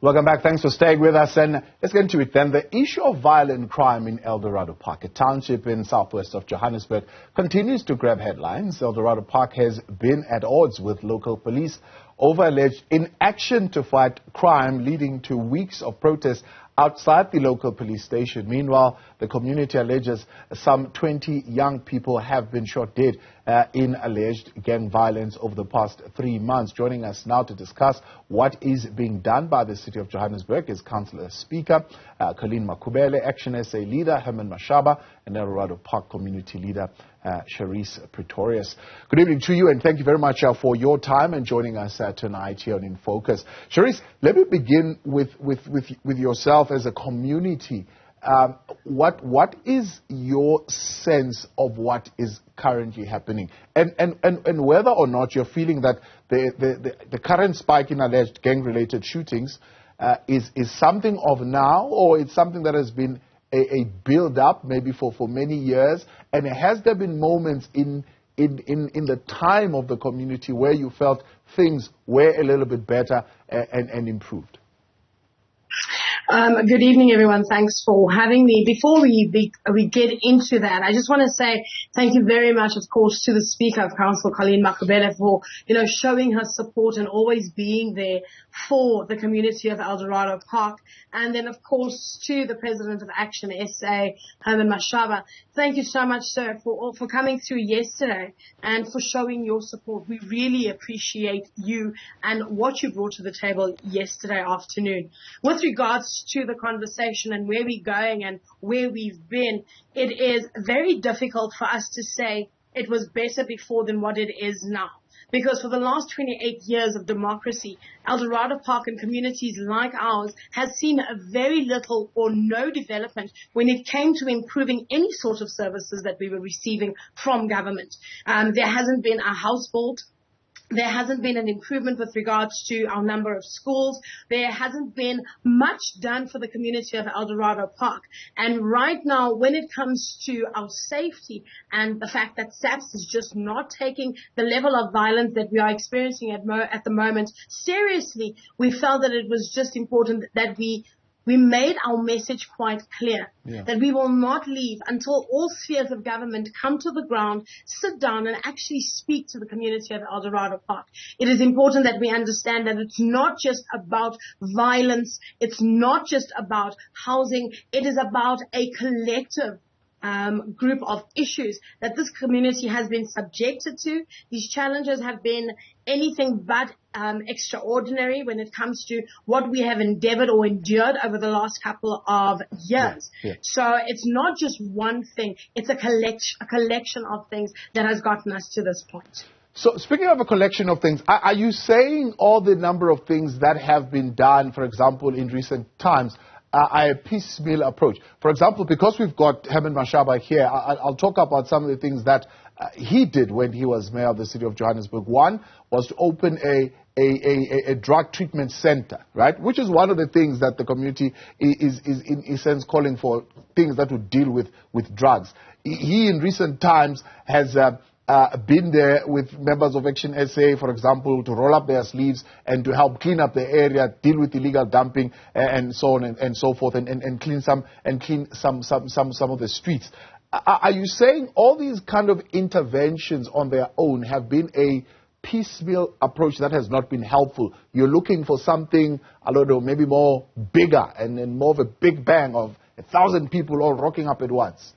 Welcome back. Thanks for staying with us. And let's get into it then. The issue of violent crime in Eldorado Park, a township in southwest of Johannesburg, continues to grab headlines. Eldorado Park has been at odds with local police over alleged inaction to fight crime, leading to weeks of protests outside the local police station. Meanwhile, the community alleges some 20 young people have been shot dead in alleged gang violence over the past 3 months. Joining us now to discuss what is being done by the city of Johannesburg is Council Speaker Collen Makhubele, ActionSA leader Herman Mashaba, and Eldorado Park community leader Charis Pretorius. Good evening to you, and thank you very much for your time and joining us tonight here on In Focus. Charis, let me begin with yourself as a community. What is your sense of what is currently happening, and whether or not you're feeling that the current spike in alleged gang-related shootings is something of now, or it's something that has been a build-up maybe for many years, and has there been moments in the time of the community where you felt things were a little bit better and improved? Good evening, everyone. Thanks for having me. Before we get into that, I just want to say thank you very much, of course, to the Speaker of Council, Collen Makhubele, for, showing her support and always being there for the community of Eldorado Park. And then, of course, to the President of ActionSA, Herman Mashaba. Thank you so much, sir, for coming through yesterday and for showing your support. We really appreciate you and what you brought to the table yesterday afternoon. With regards to the conversation and where we're going and where we've been, it is very difficult for us to say it was better before than what it is now. Because for the last 28 years of democracy, Eldorado Park and communities like ours has seen a very little or no development when it came to improving any sort of services that we were receiving from government. There hasn't been a house built. There hasn't been an improvement with regards to our number of schools. There hasn't been much done for the community of Eldorado Park. And right now, when it comes to our safety and the fact that SAPS is just not taking the level of violence that we are experiencing at the moment seriously, we felt that it was just important that we made our message quite clear, that we will not leave until all spheres of government come to the ground, sit down and actually speak to the community of Eldorado Park. It is important that we understand that it's not just about violence, it's not just about housing, it is about a collective group of issues that this community has been subjected to. These challenges have been anything but extraordinary when it comes to what we have endeavored or endured over the last couple of years. So it's not just one thing, it's a collection of things that has gotten us to this point. So speaking of a collection of things, are you saying all the number of things that have been done, for example, in recent times, a piecemeal approach? For example, because we've got Herman Mashaba here, I'll talk about some of the things that he did when he was mayor of the city of Johannesburg. One was to open a drug treatment center, right? Which is one of the things that the community is in a sense calling for, things that would deal with drugs. He in recent times has been there with members of ActionSA, for example, to roll up their sleeves and to help clean up the area, deal with illegal dumping and so on and so forth, and clean some of the streets. Are you saying all these kind of interventions on their own have been a piecemeal approach that has not been helpful? You're looking for something, I don't know, maybe more bigger and more of a big bang of 1,000 people all rocking up at once?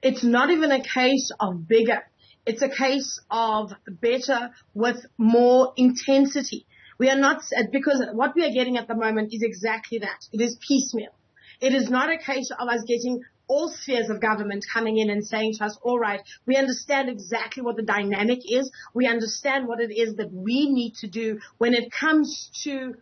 It's not even a case of bigger. It's a case of better with more intensity. We are not, because what we are getting at the moment is exactly that. It is piecemeal. It is not a case of us getting all spheres of government coming in and saying to us, all right, we understand exactly what the dynamic is. We understand what it is that we need to do when it comes to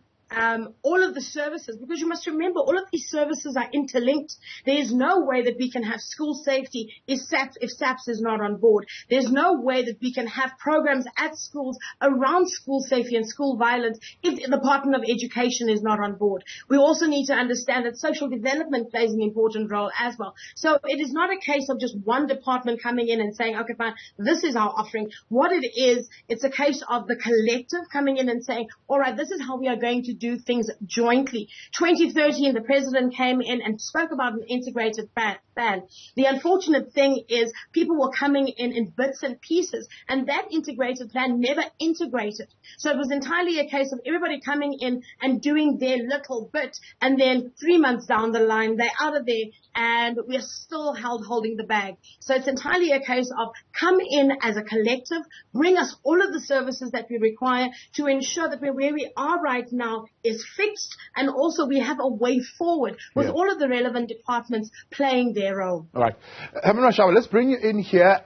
all of the services, because you must remember all of these services are interlinked. There is no way that we can have school safety if SAPS is not on board. There's no way that we can have programs at schools around school safety and school violence if the Department of Education is not on board. We also need to understand that social development plays an important role as well. So it is not a case of just one department coming in and saying, okay, fine, this is our offering. What it is, it's a case of the collective coming in and saying, all right, this is how we are going to do do things jointly. 2013, the president came in and spoke about an integrated plan. The unfortunate thing is people were coming in bits and pieces, and that integrated plan never integrated. So it was entirely a case of everybody coming in and doing their little bit, and then 3 months down the line, they're out of there, and we're still holding the bag. So it's entirely a case of come in as a collective, bring us all of the services that we require to ensure that where we are right now is fixed, and also we have a way forward with all of the relevant departments playing their role. All right. Herman Mashaba, let's bring you in here.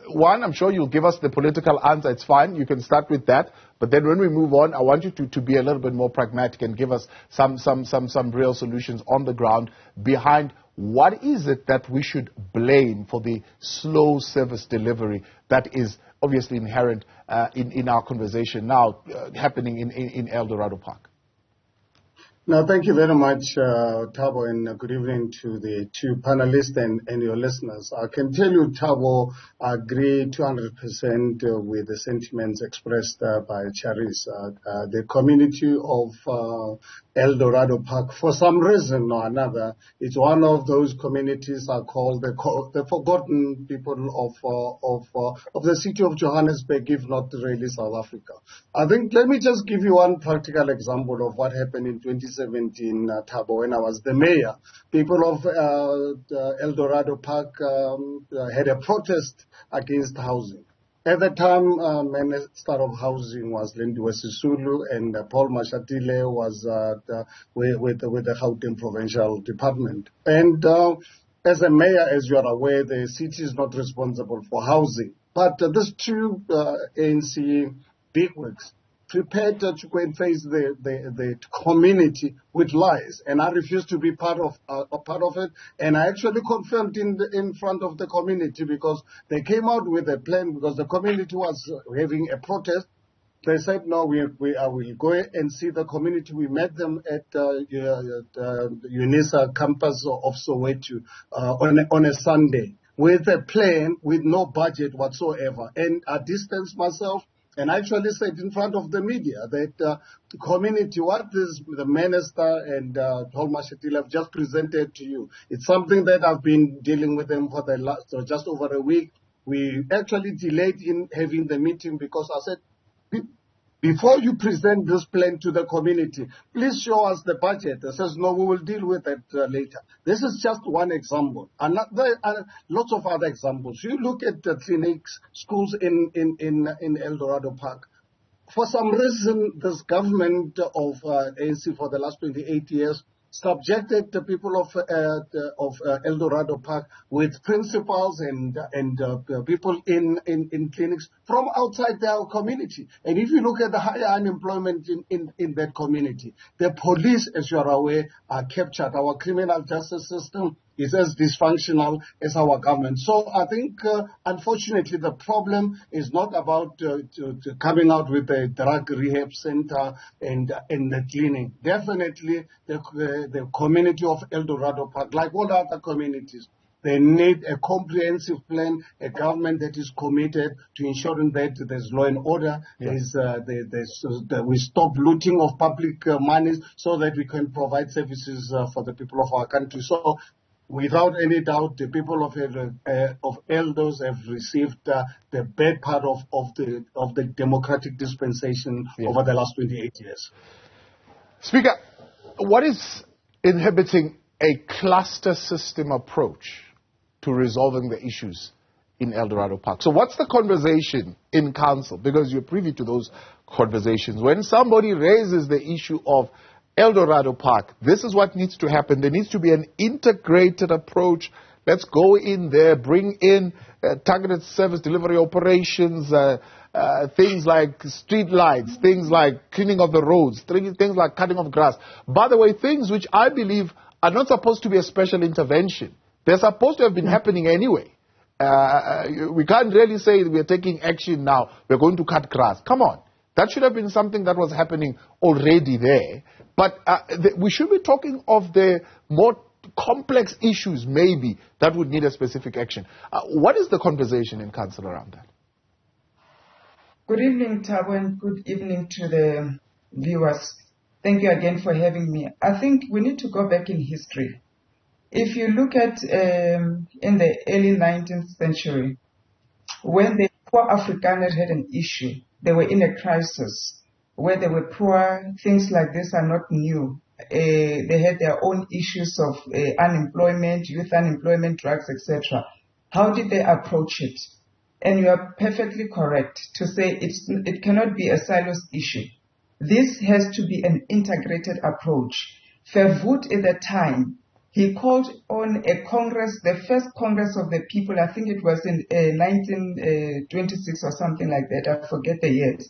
One, I'm sure you'll give us the political answer. It's fine. You can start with that. But then when we move on, I want you to be a little bit more pragmatic and give us some real solutions on the ground behind what is it that we should blame for the slow service delivery that is obviously inherent in our conversation now happening in Eldorado Park. No, thank you very much, Thabo, and good evening to the two panelists and your listeners. I can tell you, Thabo, I agree 200% with the sentiments expressed by Charis. The community of Eldorado Park, for some reason or another, it's one of those communities are called the forgotten people of the city of Johannesburg, if not really South Africa. I think, let me just give you one practical example of what happened in 2017, Thabo, when I was the mayor. People of Eldorado Park had a protest against housing. At the time, Minister of Housing was Lindiwe Sisulu, and Paul Mashatile was with the Gauteng Provincial Department. And as a mayor, as you are aware, the city is not responsible for housing. But these two ANC bigwigs prepared to go and face the community with lies, and I refused to be part of it. And I actually confirmed in front of the community, because they came out with a plan, because the community was having a protest. They said, no, we will go and see the community. We met them at UNISA campus of Soweto on a Sunday with a plan, with no budget whatsoever. And I distanced myself and actually said in front of the media that the community, what the minister and Paul Mashatile have just presented to you, it's something that I've been dealing with them for the last just over a week. We actually delayed in having the meeting because I said, before you present this plan to the community, please show us the budget. They says, no, we will deal with it later. This is just one example. And there are lots of other examples. You look at the clinics, schools in Eldorado Park. For some reason, this government of ANC for the last 28 years subjected the people of Eldorado Park with principals and people in clinics from outside their community. And if you look at the higher unemployment in that community, the police, as you are aware, are captured. Our criminal justice system is as dysfunctional as our government. So I think, unfortunately, the problem is not about coming out with a drug rehab center and the clinic. Definitely, the community of Eldorado Park, like all other communities, they need a comprehensive plan, a government that is committed to ensuring that there's law and order, we stop looting of public monies so that we can provide services for the people of our country. So, without any doubt, the people of Eldos have received the bad part of the democratic dispensation over the last 28 years. Speaker, what is inhibiting a cluster system approach to resolving the issues in Eldorado Park? So what's the conversation in council? Because you're privy to those conversations. When somebody raises the issue of Eldorado Park, this is what needs to happen. There needs to be an integrated approach. Let's go in there, bring in targeted service delivery operations, things like street lights, things like cleaning of the roads, things like cutting of grass. By the way, things which I believe are not supposed to be a special intervention. They're supposed to have been happening anyway. We can't really say we're taking action now, we're going to cut grass. Come on. That should have been something that was happening already there. But we should be talking of the more complex issues, maybe, that would need a specific action. What is the conversation in council around that? Good evening, Thabo, and good evening to the viewers. Thank you again for having me. I think we need to go back in history. If you look at in the early 19th century, when the poor Afrikaners had an issue, they were in a crisis. Where they were poor, things like this are not new. They had their own issues of unemployment, youth unemployment, drugs, etc. How did they approach it? And you are perfectly correct to say it cannot be a silos issue. This has to be an integrated approach. Verwoerd at the time, he called on a Congress, the first Congress of the People, I think it was in 1926 or something like that, I forget the years.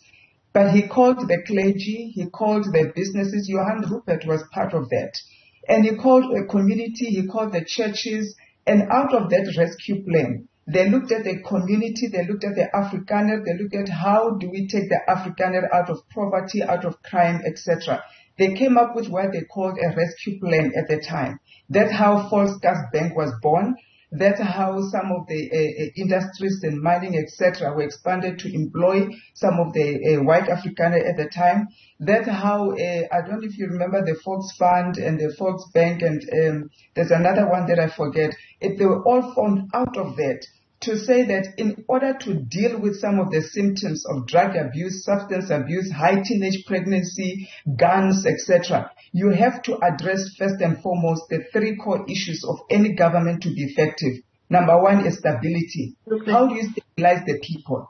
But he called the clergy, he called the businesses, Johan Rupert was part of that. And he called a community, he called the churches, and out of that rescue plan, they looked at the community, they looked at the Afrikaner, they looked at how do we take the Afrikaner out of poverty, out of crime, etc. They came up with what they called a rescue plan at the time. That's how Volkskas Bank was born. That's how some of the industries and mining, etc., were expanded to employ some of the white Afrikaner at the time. That's how, I don't know if you remember the Volksfund and the Volksbank, and there's another one that I forget. They were all formed out of that to say that in order to deal with some of the symptoms of drug abuse, substance abuse, high teenage pregnancy, guns, etc., you have to address first and foremost the three core issues of any government to be effective. Number one is stability. Okay. How do you stabilize the people?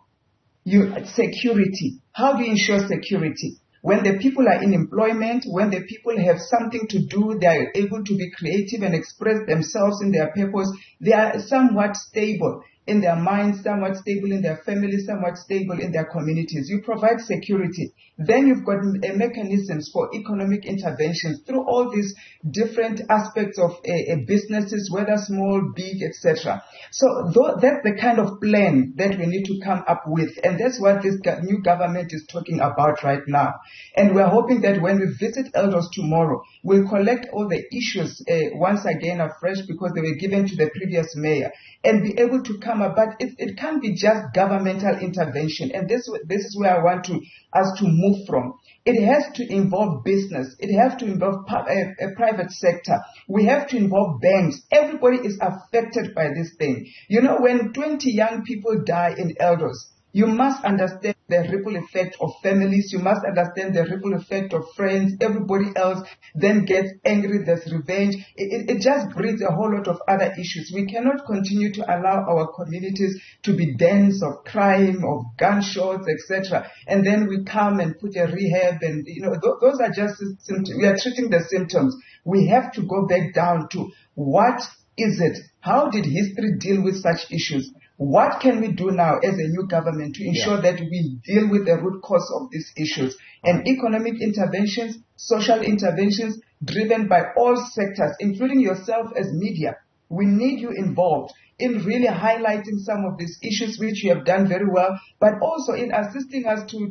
Security. How do you ensure security? When the people are in employment, when the people have something to do, they are able to be creative and express themselves in their purpose, they are somewhat stable in their minds, somewhat stable in their families, somewhat stable in their communities. You provide security. Then you've got mechanisms for economic interventions through all these different aspects of businesses, whether small, big, etc. So that's the kind of plan that we need to come up with. And that's what this new government is talking about right now. And we're hoping that when we visit Eldos tomorrow, we'll collect all the issues once again afresh because they were given to the previous mayor and be able to come up. But it can't be just governmental intervention. And this is where I want us to move from. It has to involve business. It has to involve a private sector. We have to involve banks. Everybody is affected by this thing. You know, when 20 young people die in Eldos, you must understand the ripple effect of families. You must understand the ripple effect of friends. Everybody else then gets angry. There's revenge. It just breeds a whole lot of other issues. We cannot continue to allow our communities to be dens of crime, of gunshots, etc. And then we come and put a rehab, and those are just symptoms. We are treating the symptoms. We have to go back down to what is it? How did history deal with such issues? What can we do now as a new government to ensure that we deal with the root cause of these issues? And economic interventions, social interventions driven by all sectors, including yourself as media. We need you involved in really highlighting some of these issues, which you have done very well, but also in assisting us to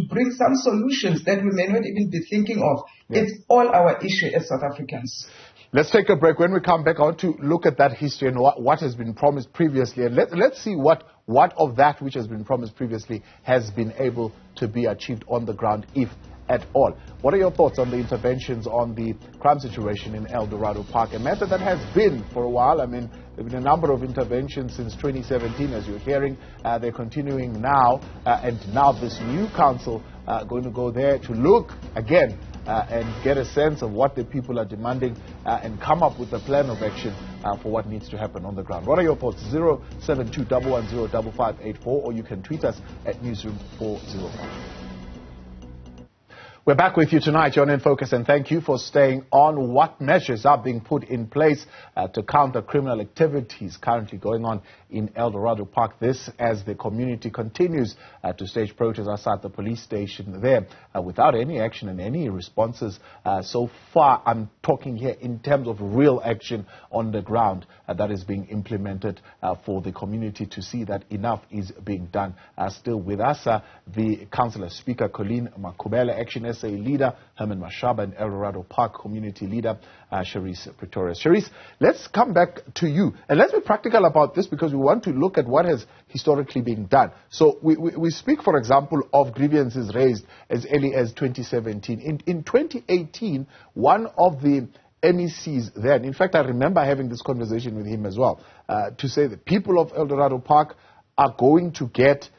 bring some solutions that we may not even be thinking of. It's all our issue as South Africans. Let's take a break. When we come back, I want to look at that history and what has been promised previously. And let's see what of that which has been promised previously has been able to be achieved on the ground, if at all. What are your thoughts on the interventions on the crime situation in Eldorado Park? A matter that has been for a while. I mean, there have been a number of interventions since 2017, as you're hearing. They're continuing now. And now this new council going to go there to look again and get a sense of what the people are demanding and come up with a plan of action for what needs to happen on the ground. What are your thoughts? 072-110-5584, or you can tweet us at Newzroom 405. We're back with you tonight, You're in Focus, and thank you for staying on. What measures are being put in place to counter criminal activities currently going on in Eldorado Park? This as the community continues to stage protests outside the police station there without any action and any responses so far. I'm talking here in terms of real action on the ground that is being implemented for the community to see that enough is being done. Still with us, the Council Speaker Collen Makhubele, ActionSA ActionSA leader, Herman Mashaba, and Eldorado Park community leader, Charis Pretorius. Charis, let's come back to you. And let's be practical about this because we want to look at what has historically been done. So we speak, for example, of grievances raised as early as 2017. In 2018, one of the MECs then, in fact, I remember having this conversation with him as well, to say the people of Eldorado Park are going to get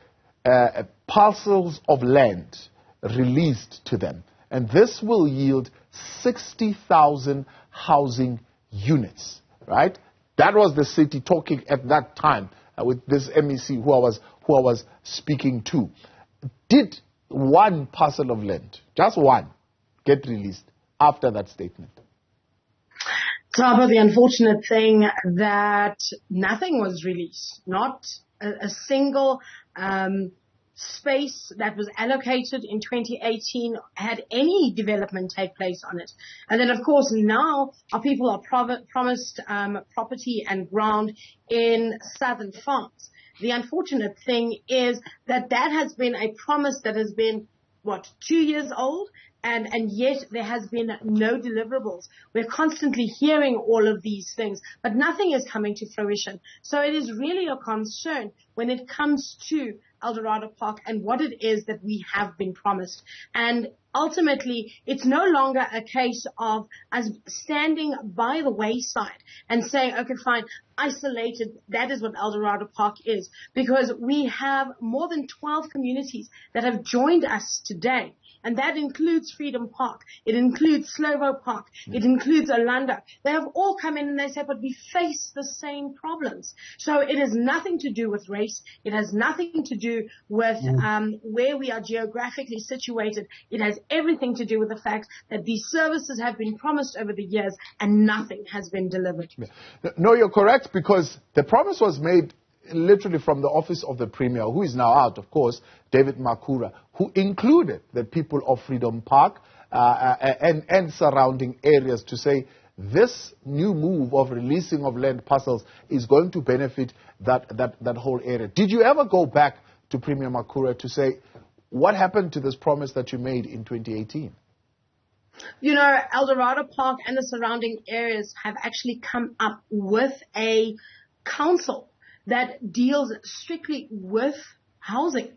parcels of land released to them. And this will yield 60,000 housing units, right? That was the city talking at that time with this MEC who I was speaking to. Did one parcel of land, just one, get released after that statement? Taba, the unfortunate thing that nothing was released, not a single space that was allocated in 2018 had any development take place on it. And then, of course, now our people are promised property and ground in southern France. The unfortunate thing is that has been a promise that has been, 2 years old? And yet there has been no deliverables. We're constantly hearing all of these things, but nothing is coming to fruition. So it is really a concern when it comes to Eldorado Park and what it is that we have been promised. And ultimately, it's no longer a case of us standing by the wayside and saying, okay, fine, isolated, that is what Eldorado Park is. Because we have more than 12 communities that have joined us today. And that includes Freedom Park. It includes Slovo Park. It includes Olanda. They have all come in and they say, but we face the same problems. So it has nothing to do with race. It has nothing to do with where we are geographically situated. It has everything to do with the fact that these services have been promised over the years and nothing has been delivered. No, you're correct, because the promise was made literally from the office of the Premier, who is now out, of course, David Makura, who included the people of Freedom Park and surrounding areas to say this new move of releasing of land parcels is going to benefit that whole area. Did you ever go back to Premier Makura to say, what happened to this promise that you made in 2018? You know, Eldorado Park and the surrounding areas have actually come up with a council that deals strictly with housing.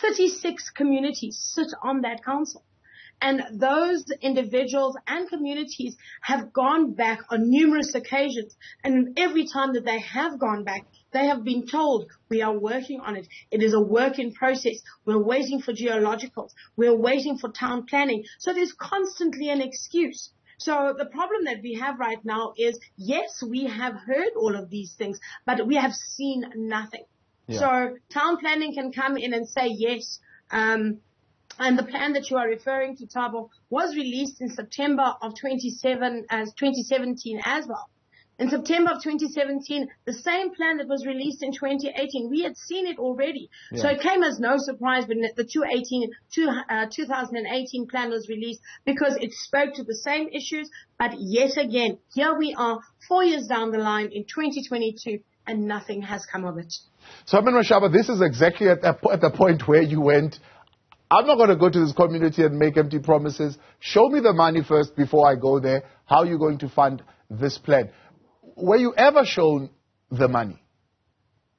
36 communities sit on that council. And those individuals and communities have gone back on numerous occasions. And every time that they have gone back, they have been told, we are working on it. It is a work in process. We're waiting for geologicals. We're waiting for town planning. So there's constantly an excuse. So the problem that we have right now is, yes, we have heard all of these things, but we have seen nothing. Yeah. So town planning can come in and say yes. And the plan that you are referring to, Thabo, was released in September of 2017 as well. In September of 2017, the same plan that was released in 2018, we had seen it already. Yeah. So it came as no surprise when the 2018 plan was released, because it spoke to the same issues. But yet again, here we are 4 years down the line in 2022, and nothing has come of it. So, Herman Mashaba, this is exactly at the point where you went, I'm not going to go to this community and make empty promises. Show me the money first before I go there. How are you going to fund this plan? Were you ever shown the money?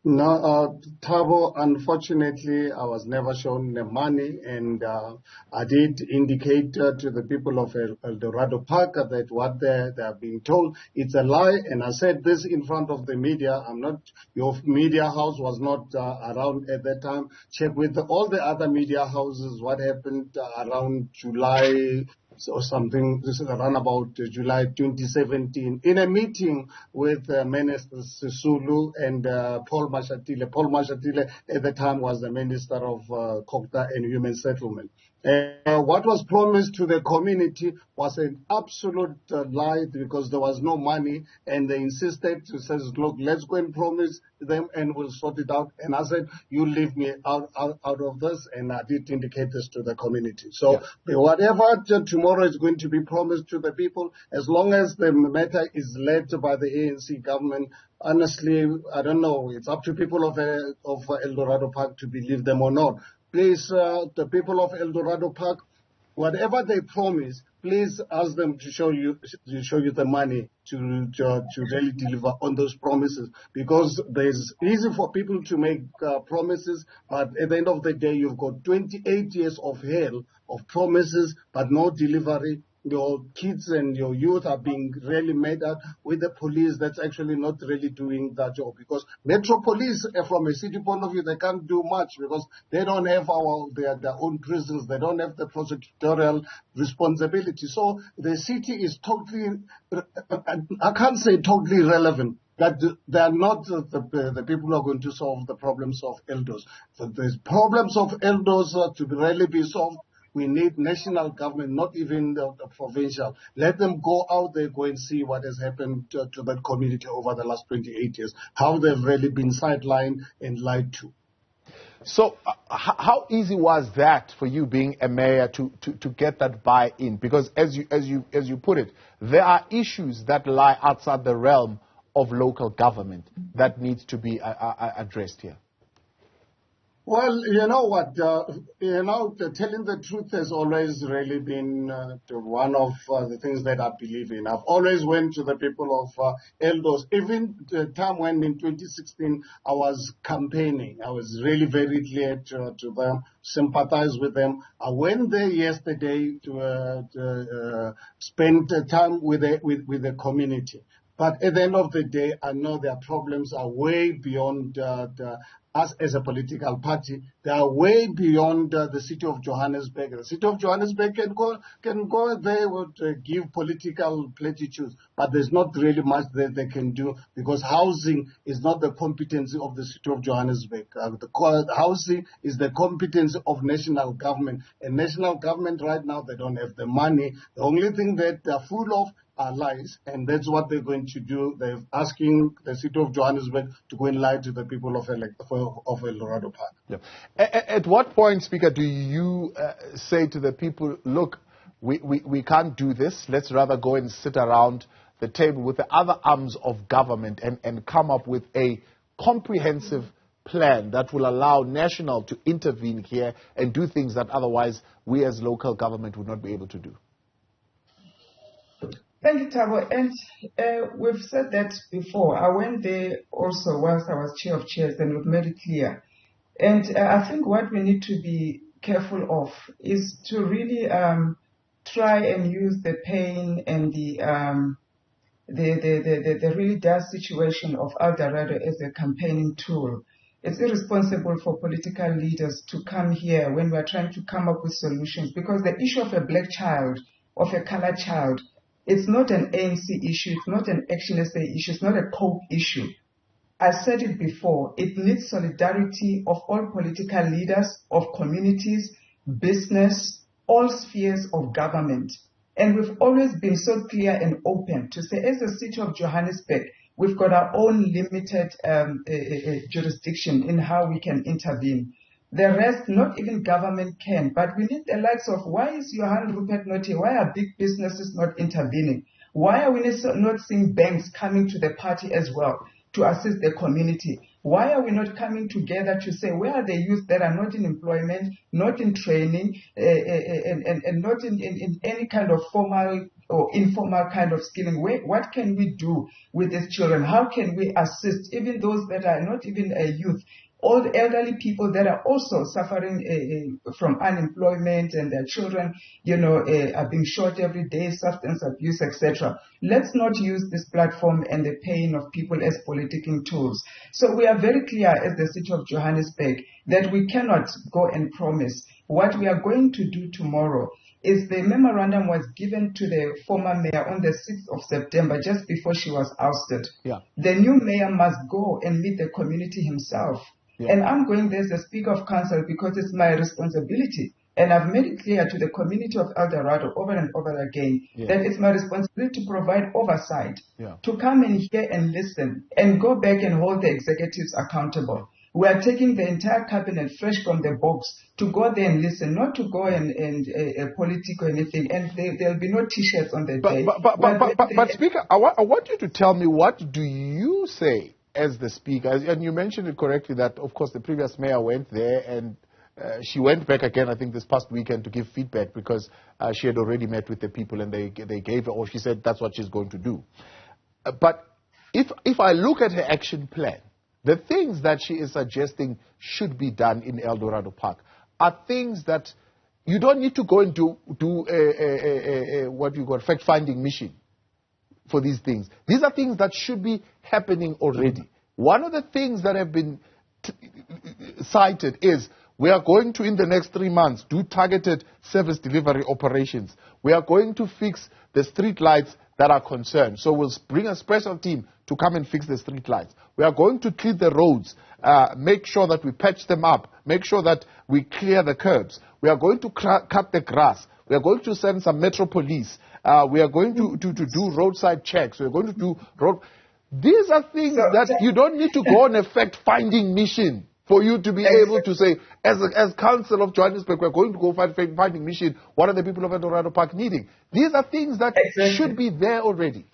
No, Thabo, unfortunately, I was never shown the money, and I did indicate to the people of Eldorado Park that what they are being told, it's a lie, and I said this in front of the media. Your media house was not around at that time. Check with all the other media houses what happened around July or something, this is around about July 2017, in a meeting with Minister Sisulu and Paul Mashatile. Paul Mashatile at the time was the Minister of Kokta and Human Settlement. What was promised to the community was an absolute lie, because there was no money, and they insisted to say, look, let's go and promise them and we'll sort it out. And I said, you leave me out of this, and I did indicate this to the community. So whatever tomorrow is going to be promised to the people, as long as the matter is led by the ANC government, honestly, I don't know. It's up to people of Eldorado Park to believe them or not. Please, the people of Eldorado Park, whatever they promise, please ask them to show you the money to really deliver on those promises. Because it's easy for people to make promises, but at the end of the day, you've got 28 years of hell of promises, but no delivery. Your kids and your youth are being really made out with the police that's actually not really doing that job. Because Metro Police, from a city point of view, they can't do much because they don't have their own prisons. They don't have the prosecutorial responsibility. So the city is totally, I can't say totally relevant. That they are not the people who are going to solve the problems of Eldos. So the problems of Eldos to really be solved, we need national government, not even the provincial. Let them go out there, go and see what has happened to that community over the last 28 years, how they've really been sidelined and lied to. So how easy was that for you being a mayor to get that buy-in? Because as you put it, there are issues that lie outside the realm of local government that needs to be addressed here. Well, you know what, telling the truth has always really been one of the things that I believe in. I've always went to the people of Eldos. Even the time when in 2016 I was campaigning, I was really very clear to them, sympathize with them. I went there yesterday to spend time with the community. But at the end of the day, I know their problems are way beyond us as a political party. They are way beyond the city of Johannesburg. The city of Johannesburg can go there with give political platitudes, but there's not really much that they can do because housing is not the competency of the city of Johannesburg. Housing is the competency of national government. And national government right now, they don't have the money. The only thing that they're full of are lies, and that's what they're going to do. They're asking the city of Johannesburg to go and lie to the people of Eldorado Park. Yeah. At what point, Speaker, do you say to the people, look, we can't do this, let's rather go and sit around the table with the other arms of government and come up with a comprehensive plan that will allow national to intervene here and do things that otherwise we as local government would not be able to do? Thank you, Thabo. And we've said that before. I went there also whilst I was chair of chairs, and we've made it clear. And I think what we need to be careful of is to really try and use the pain and the really dire situation of Eldorado as a campaigning tool. It's irresponsible for political leaders to come here when we're trying to come up with solutions, because the issue of a black child, of a colored child, it's not an ANC issue, it's not an ActionSA issue, it's not a COPE issue. I said it before, it needs solidarity of all political leaders, of communities, business, all spheres of government. And we've always been so clear and open to say, as the city of Johannesburg, we've got our own limited jurisdiction in how we can intervene. The rest, not even government can. But we need the likes of, why is Johan Rupert not here? Why are big businesses not intervening? Why are we not seeing banks coming to the party as well to assist the community? Why are we not coming together to say, where are the youth that are not in employment, not in training, and not in any kind of formal or informal kind of skilling? What can we do with these children? How can we assist even those that are not even a youth? All the elderly people that are also suffering from unemployment, and their children, are being shot every day, substance abuse, etc. Let's not use this platform and the pain of people as politicking tools. So we are very clear as the city of Johannesburg that we cannot go and promise. What we are going to do tomorrow is the memorandum was given to the former mayor on the 6th of September, just before she was ousted. Yeah. The new mayor must go and meet the community himself. Yeah. And I'm going there as the Speaker of Council because it's my responsibility. And I've made it clear to the community of Eldorado over and over again that it's my responsibility to provide oversight, to come in here and listen and go back and hold the executives accountable. We are taking the entire cabinet fresh from the box to go there and listen, not to go and politic or anything. And there'll be no T-shirts on the day. But Speaker, I want you to tell me, what do you say as the Speaker? And you mentioned it correctly that, of course, the previous mayor went there and she went back again, I think, this past weekend to give feedback because she had already met with the people and they gave her, or she said that's what she's going to do. But if I look at her action plan, the things that she is suggesting should be done in Eldorado Park are things that you don't need to go and do what you call fact-finding mission for these things. These are things that should be happening already. One of the things that have been cited is we are going to, in the next 3 months, do targeted service delivery operations. We are going to fix the street lights that are concerned. So we'll bring a special team to come and fix the street lights. We are going to clean the roads, make sure that we patch them up, make sure that we clear the curbs. We are going to cut the grass. We are going to send some metro police. We are going to do roadside checks. We are going to do road... These are things that you don't need to go on a fact-finding mission for you to be able to say, as Council of Johannesburg, we're going to go find fact-finding mission. What are the people of Eldorado Park needing? These are things that should be there already.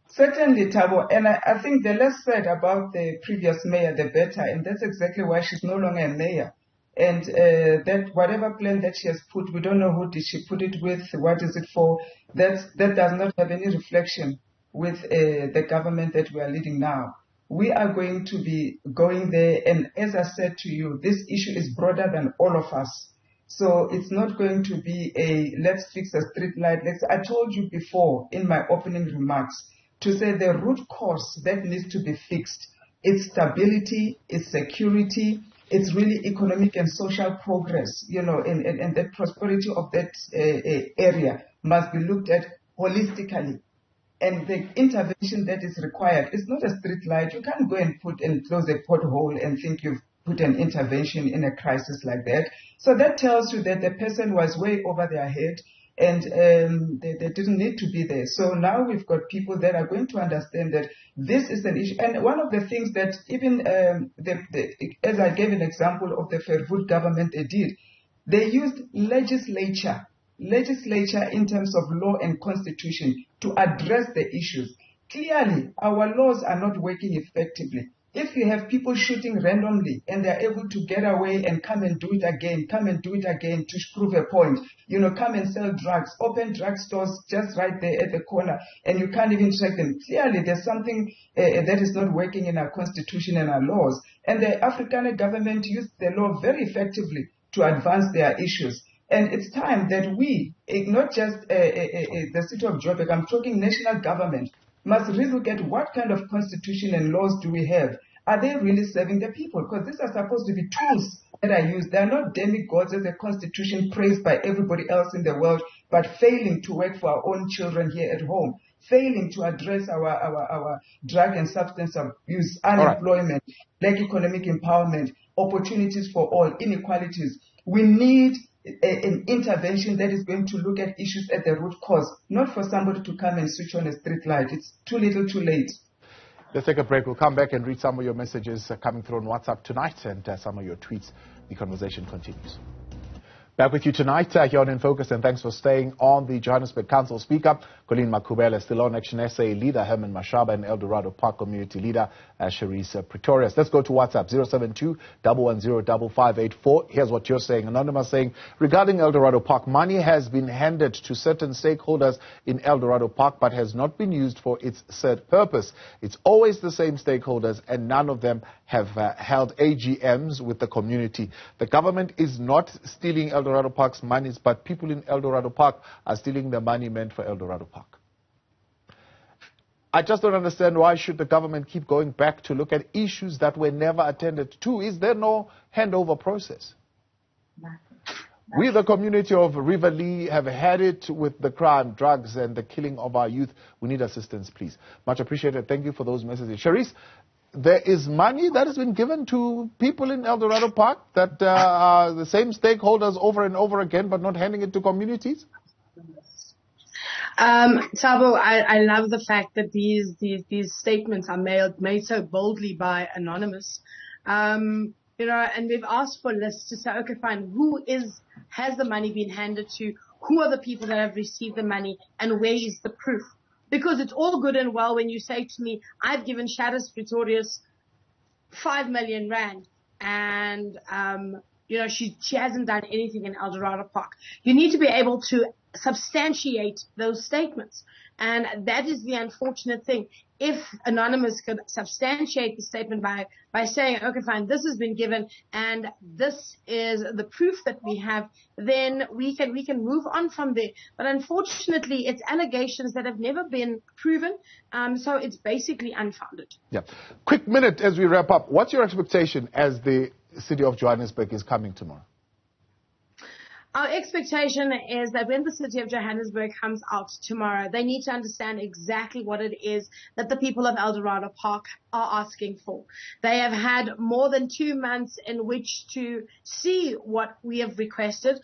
Certainly, Thabo, and I think the less said about the previous mayor, the better, and that's exactly why she's no longer a mayor. And that whatever plan that she has put, we don't know who did she put it with, what is it for, that does not have any reflection with the government that we are leading now. We are going to be going there, and as I said to you, this issue is broader than all of us. So it's not going to be a let's fix a street light. I told you before in my opening remarks to say the root cause that needs to be fixed. It's stability, it's security, it's really economic and social progress, and the prosperity of that area must be looked at holistically. And the intervention that is required is not a street light. You can't go and close a pothole and think you've put an intervention in a crisis like that. So that tells you that the person was way over their head and they didn't need to be there. So now we've got people that are going to understand that this is an issue. And one of the things that even, as I gave an example of the Verwoerd government, they used legislature in terms of law and constitution to address the issues. Clearly, our laws are not working effectively. If you have people shooting randomly and they're able to get away and come and do it again to prove a point, come and sell drugs, open drug stores just right there at the corner, and you can't even check them. Clearly, there's something that is not working in our constitution and our laws. And the Afrikaner government used the law very effectively to advance their issues. And it's time that we, not just the city of Joburg, I'm talking national government, must relook at what kind of constitution and laws do we have. Are they really serving the people? Because these are supposed to be tools that are used. They are not demigods as a constitution praised by everybody else in the world, but failing to work for our own children here at home, failing to address our drug and substance abuse, unemployment, lack economic empowerment, opportunities for all, inequalities. We need an intervention that is going to look at issues at the root cause, not for somebody to come and switch on a street light. It's too little, too late. Let's take a break. We'll come back and read some of your messages coming through on WhatsApp tonight and some of your tweets. The conversation continues. Back with you tonight here on In Focus, and thanks for staying on. The Johannesburg Council Speaker Collen Makhubele, still on ActionSA leader Herman Mashaba, and Eldorado Park community leader Charis Pretorius. Let's go to WhatsApp 072-110-5584. Here's what you're saying. Anonymous saying, regarding Eldorado Park, money has been handed to certain stakeholders in Eldorado Park but has not been used for its said purpose. It's always the same stakeholders and none of them have held AGMs with the community. The government is not stealing Eldorado Park's monies, but people in Eldorado Park are stealing the money meant for Eldorado Park. I just don't understand why should the government keep going back to look at issues that were never attended to. Is there no handover process? We, the community of River Lee, have had it with the crime, drugs, and the killing of our youth. We need assistance, please. Much appreciated. Thank you for those messages. Charis, there is money that has been given to people in Eldorado Park that are the same stakeholders over and over again, but not handing it to communities? Thabo, I love the fact that these statements are made so boldly by Anonymous. And we've asked for lists to say, okay, fine, has the money been handed to? Who are the people that have received the money, and where is the proof? Because it's all good and well when you say to me, I've given Charis Pretorius 5 million rand, and she hasn't done anything in Eldorado Park. You need to be able to substantiate those statements. And that is the unfortunate thing. If Anonymous could substantiate the statement by saying, okay, fine, this has been given and this is the proof that we have, then we can move on from there. But unfortunately, it's allegations that have never been proven, so it's basically unfounded. Yeah. Quick minute as we wrap up. What's your expectation as the city of Johannesburg is coming tomorrow? Our expectation is that when the city of Johannesburg comes out tomorrow, they need to understand exactly what it is that the people of Eldorado Park are asking for. They have had more than 2 months in which to see what we have requested.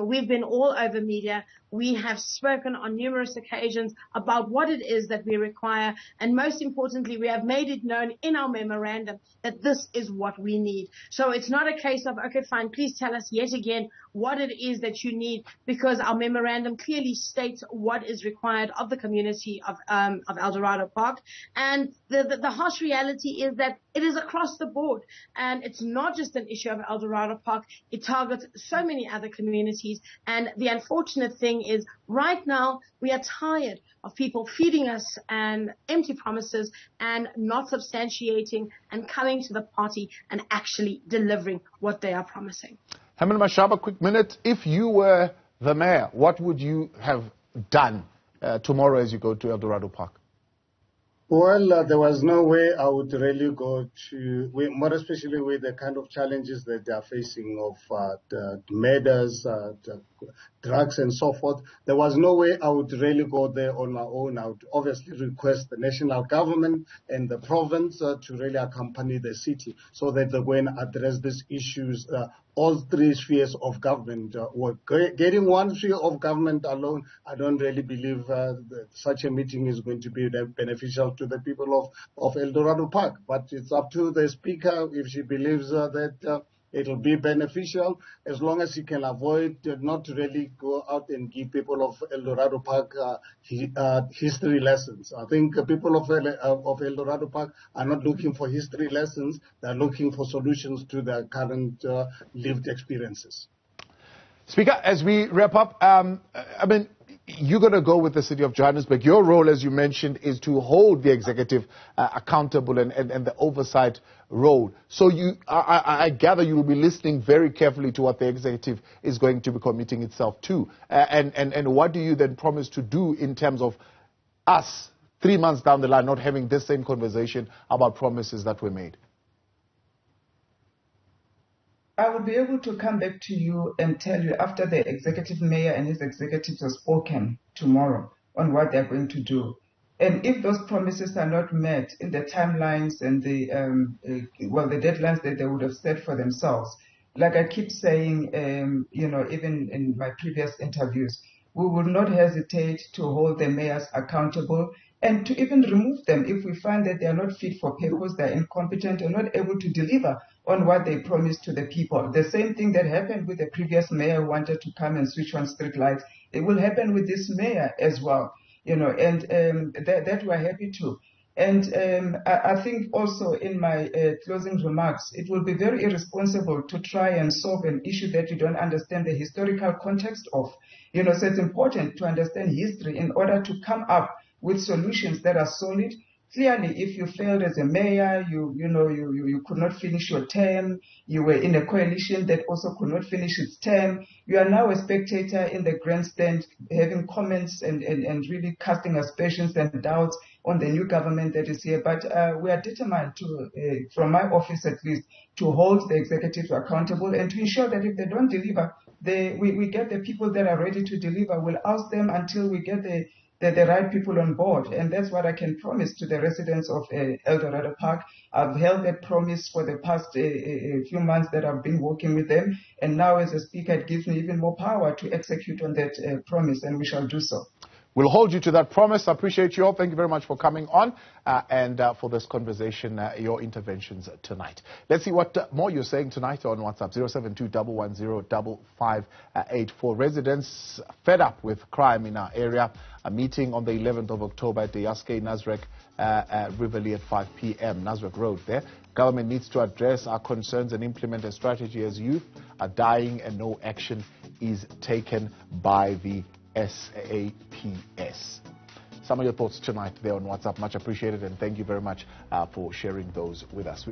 We've been all over media. We have spoken on numerous occasions about what it is that we require. And most importantly, we have made it known in our memorandum that this is what we need. So it's not a case of, okay, fine, please tell us yet again what it is that you need, because our memorandum clearly states what is required of the community of Eldorado Park. And the harsh reality is that it is across the board. And it's not just an issue of Eldorado Park. It targets so many other communities. And the unfortunate thing is right now we are tired of people feeding us and empty promises and not substantiating and coming to the party and actually delivering what they are promising. Herman Mashaba, quick minute. If you were the mayor, what would you have done tomorrow as you go to Eldorado Park? Well, there was no way I would really go to, more especially with the kind of challenges that they are facing of the murders, drugs and so forth. There was no way I would really go there on my own. I would obviously request the national government and the province to really accompany the city so that they go and address these issues. All three spheres of government. Getting one sphere of government alone, I don't really believe that such a meeting is going to be beneficial to the people of Eldorado Park. But it's up to the speaker if she believes that it'll be beneficial, as long as you can avoid not to really go out and give people of Eldorado Park history lessons. I think people of Eldorado Park are not looking for history lessons. They're looking for solutions to their current lived experiences. Speaker, as we wrap up, you're going to go with the city of Johannesburg. Your role, as you mentioned, is to hold the executive accountable and the oversight role. So I gather you will be listening very carefully to what the executive is going to be committing itself to. And what do you then promise to do in terms of us 3 months down the line not having this same conversation about promises that were made? I will be able to come back to you and tell you after the executive mayor and his executives have spoken tomorrow on what they're going to do. And if those promises are not met in the timelines and the deadlines that they would have set for themselves, like I keep saying, even in my previous interviews, we will not hesitate to hold the mayors accountable and to even remove them if we find that they are not fit for purpose, they are incompetent and not able to deliver on what they promised to the people. The same thing that happened with the previous mayor who wanted to come and switch on street lights, it will happen with this mayor as well, that we're happy to. And I think also in my closing remarks, it will be very irresponsible to try and solve an issue that you don't understand the historical context of. So it's important to understand history in order to come up with solutions that are solid. Clearly, if you failed as a mayor, you could not finish your term, you were in a coalition that also could not finish its term, you are now a spectator in the grandstand having comments and really casting aspersions and doubts on the new government that is here. But we are determined to, from my office at least, to hold the executive accountable and to ensure that if they don't deliver, we get the people that are ready to deliver. We'll oust them until we get the right people on board. And that's what I can promise to the residents of Eldorado Park. I've held that promise for the past few months that I've been working with them. And now as a speaker, it gives me even more power to execute on that promise, and we shall do so. We'll hold you to that promise. I appreciate you all. Thank you very much for coming on and for this conversation, your interventions tonight. Let's see what more you're saying tonight on WhatsApp. 072-110-5584. Residents fed up with crime in our area. A meeting on the 11th of October at the Yaske Newzroom Riverly at 5 p.m. Newzroom Road there. Government needs to address our concerns and implement a strategy as youth are dying and no action is taken by the SAPS. Some of your thoughts tonight there on WhatsApp. Much appreciated, and thank you very much for sharing those with us.